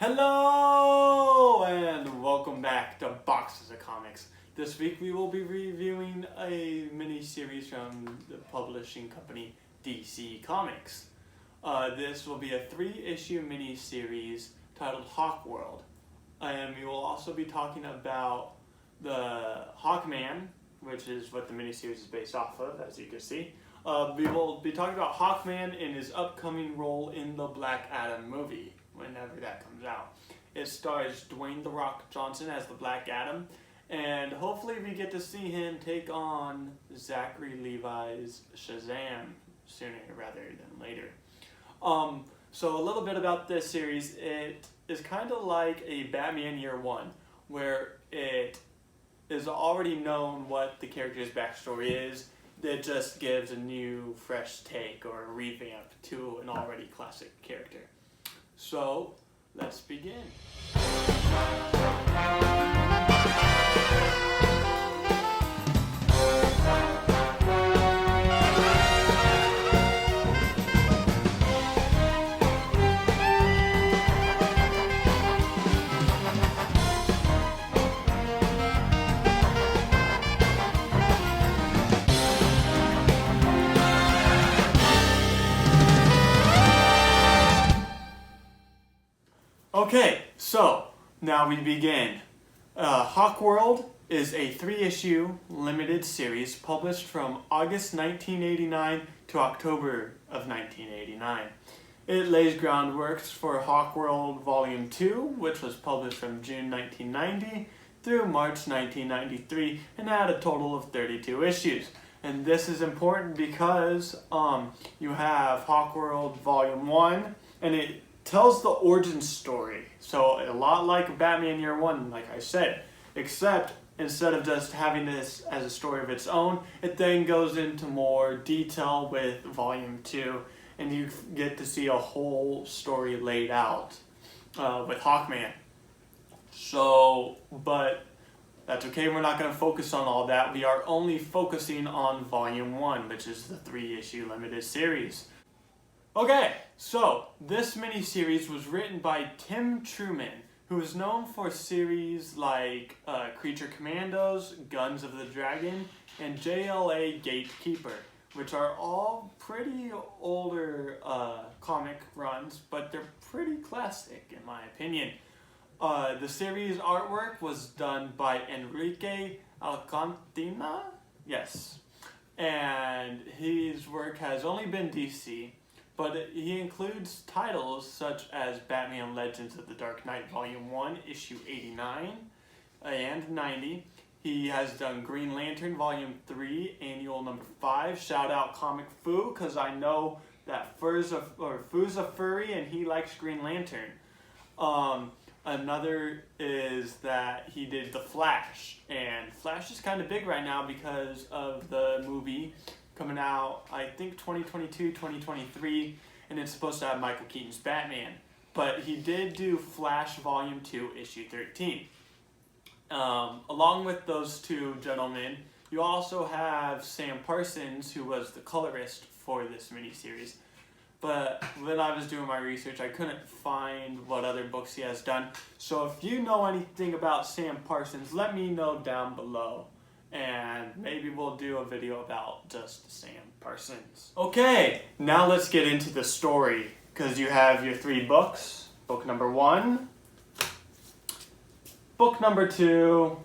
Hello and welcome back to Boxes of Comics. This week we will be reviewing a mini-series from the publishing company DC Comics. This will be a 3-issue mini-series titled Hawkworld. And we will also be talking about the Hawkman, which is what the mini-series is based off of, as you can see. We will be talking about Hawkman in his upcoming role in the Black Adam movie, whenever that comes out. It stars Dwayne "The Rock" Johnson as the Black Adam, and hopefully we get to see him take on Zachary Levi's Shazam sooner rather than later. So a little bit about this series. It is kind of like a Batman Year One, where it is already known what the character's backstory is. It just gives a new, fresh take or a revamp to an already classic character. So, let's begin. Okay, so now we begin. Hawkworld is a 3-issue limited series published from August 1989 to October of 1989. It lays groundwork for Hawkworld Volume 2, which was published from June 1990 through March 1993 and had a total of 32 issues. And this is important because you have Hawkworld Volume 1, and it tells the origin story, so a lot like Batman Year One, like I said, except instead of just having this as a story of its own, it then goes into more detail with Volume 2, and you get to see a whole story laid out with Hawkman. So, but that's okay, we're not going to focus on all that. We are only focusing on Volume 1, which is the 3-issue limited series. Okay, so this mini-series was written by Tim Truman, who is known for series like Creature Commandos, Guns of the Dragon, and JLA Gatekeeper, which are all pretty older comic runs, but they're pretty classic in my opinion. The series artwork was done by Enrique Alcantina, yes, and his work has only been DC. But he includes titles such as Batman Legends of the Dark Knight Volume 1, Issue 89 and 90. He has done Green Lantern Volume 3, Annual Number 5. Shout out Comic Fu, because I know that Fu's a furry and he likes Green Lantern. Another is that he did The Flash. And Flash is kind of big right now because of the movie coming out, I think 2022, 2023, and it's supposed to have Michael Keaton's Batman. But he did do Flash Volume 2, Issue 13. Along with those two gentlemen, you also have Sam Parsons, who was the colorist for this miniseries. But when I was doing my research, I couldn't find what other books he has done. So if you know anything about Sam Parsons, let me know down below. And maybe we'll do a video about just Sam Parsons. Okay, now let's get into the story, because you have your 3 books. Book number 1, book number 2,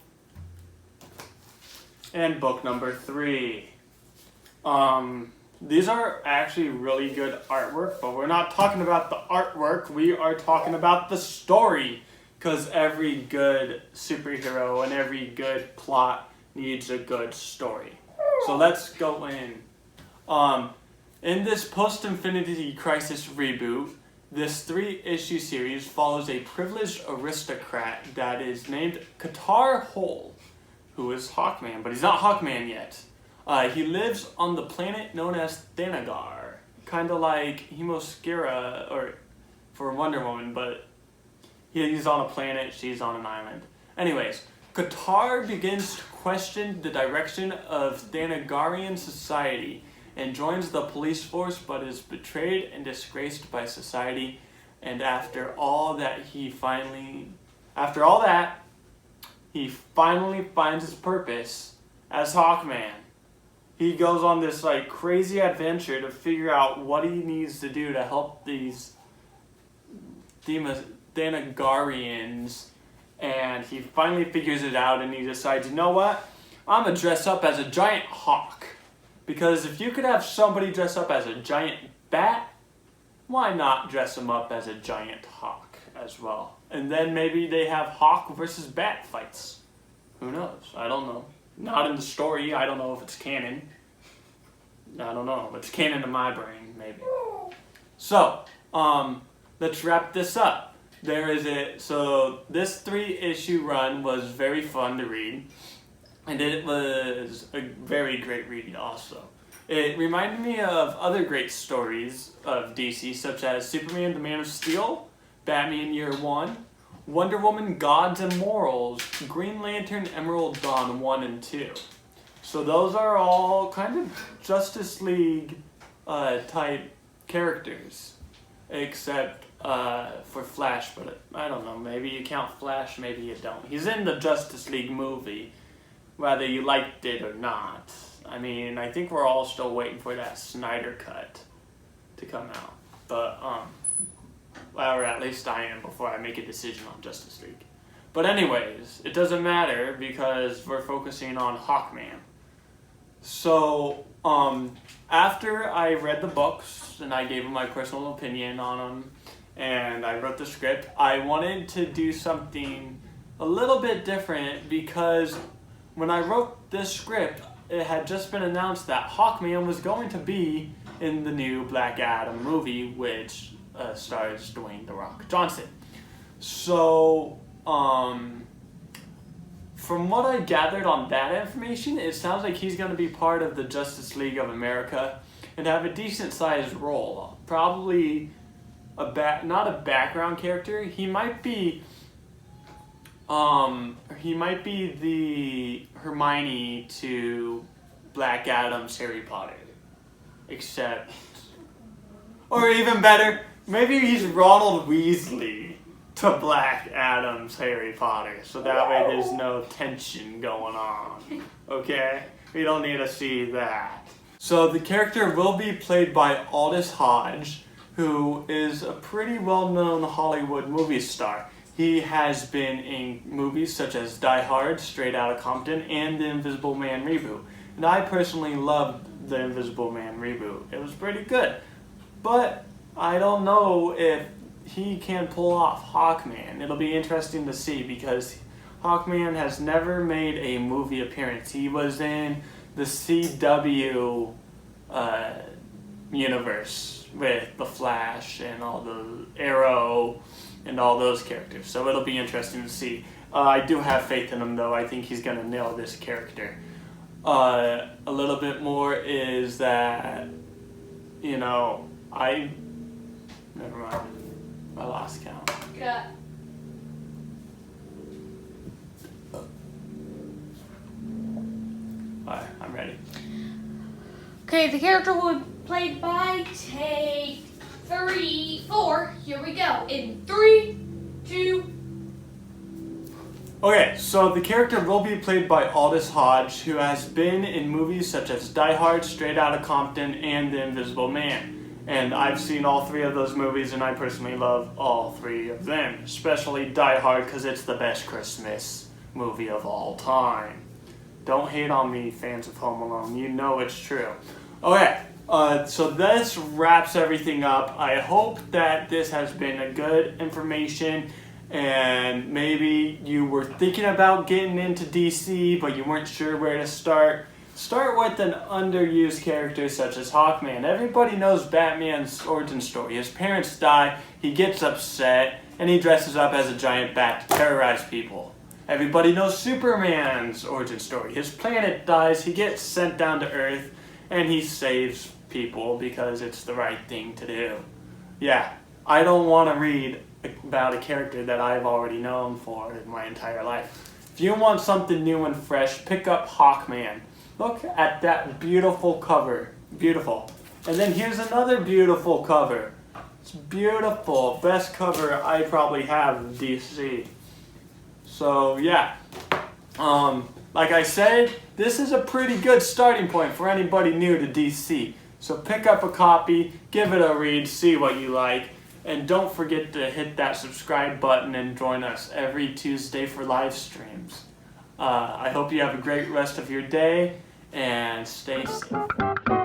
and book number 3. These are actually really good artwork, but we're not talking about the artwork, we are talking about the story, because every good superhero and every good plot needs a good story. So let's go in. In this post-Infinity Crisis reboot, this 3-issue series follows a privileged aristocrat that is named Qatar Hole, who is Hawkman, but he's not Hawkman yet. He lives on the planet known as Thanagar, kind of like Hemoscura or for Wonder Woman, but he's on a planet, she's on an island. Anyways, Qatar begins to question the direction of Thanagarian society and joins the police force, but is betrayed and disgraced by society And after all that, he finally finds his purpose as Hawkman. He goes on this like crazy adventure to figure out what he needs to do to help these Thanagarians, and he finally figures it out, and he decides, you know what? I'm gonna dress up as a giant hawk. Because if you could have somebody dress up as a giant bat, why not dress them up as a giant hawk as well? And then maybe they have hawk versus bat fights. Who knows? I don't know. Not in the story. I don't know if it's canon. I don't know. It's canon in my brain, maybe. So, let's wrap this up. So this 3-issue run was very fun to read. And it was a very great read also. It reminded me of other great stories of DC, such as Superman the Man of Steel, Batman Year One, Wonder Woman Gods and Morals, Green Lantern Emerald Dawn 1 and 2. So those are all kind of Justice League type characters, except for Flash, but I don't know, maybe you count Flash, maybe you don't. He's in the Justice League movie, whether you liked it or not. I mean, I think we're all still waiting for that Snyder cut to come out. But, or at least I am before I make a decision on Justice League. But anyways, it doesn't matter because we're focusing on Hawkman. So, after I read the books and I gave them my personal opinion on them and I wrote the script, I wanted to do something a little bit different because when I wrote this script, it had just been announced that Hawkman was going to be in the new Black Adam movie, which stars Dwayne "The Rock" Johnson. So, from what I gathered on that information, it sounds like he's going to be part of the Justice League of America and have a decent-sized role. Probably not a background character. He might be the Hermione to Black Adam's Harry Potter. Except, or even better, maybe he's Ronald Weasley to Black Adam's Harry Potter. So that way there's no tension going on. Okay? We don't need to see that. So the character will be played by Aldous Hodge, who is a pretty well-known Hollywood movie star. He has been in movies such as Die Hard, Straight Outta Compton, and The Invisible Man reboot. And I personally loved The Invisible Man reboot. It was pretty good. But I don't know if he can pull off Hawkman. It'll be interesting to see because Hawkman has never made a movie appearance. He was in the CW universe with The Flash and all the Arrow and all those characters. So it'll be interesting to see. I do have faith in him though. I think he's going to nail this character. A little bit more is that, never mind. I lost count. Cut. Alright, I'm ready. Okay, the character will be played by take 3, 4. Here we go. In 3, 2. Okay, so the character will be played by Aldous Hodge, who has been in movies such as Die Hard, Straight Outta Compton, and The Invisible Man. And I've seen all 3 of those movies, and I personally love all 3 of them, especially Die Hard, because it's the best Christmas movie of all time. Don't hate on me, fans of Home Alone. You know it's true. Okay, so this wraps everything up. I hope that this has been a good information, and maybe you were thinking about getting into DC, but you weren't sure where to start. Start with an underused character such as Hawkman. Everybody knows Batman's origin story. His parents die, he gets upset, and he dresses up as a giant bat to terrorize people. Everybody knows Superman's origin story. His planet dies, he gets sent down to Earth, and he saves people because it's the right thing to do. Yeah, I don't want to read about a character that I've already known for in my entire life. If you want something new and fresh, pick up Hawkman. Look at that beautiful cover. Beautiful. And then here's another beautiful cover. It's beautiful. Best cover I probably have in DC. So yeah. Like I said, this is a pretty good starting point for anybody new to DC. So pick up a copy, give it a read, see what you like, and don't forget to hit that subscribe button and join us every Tuesday for live streams. I hope you have a great rest of your day and stay safe.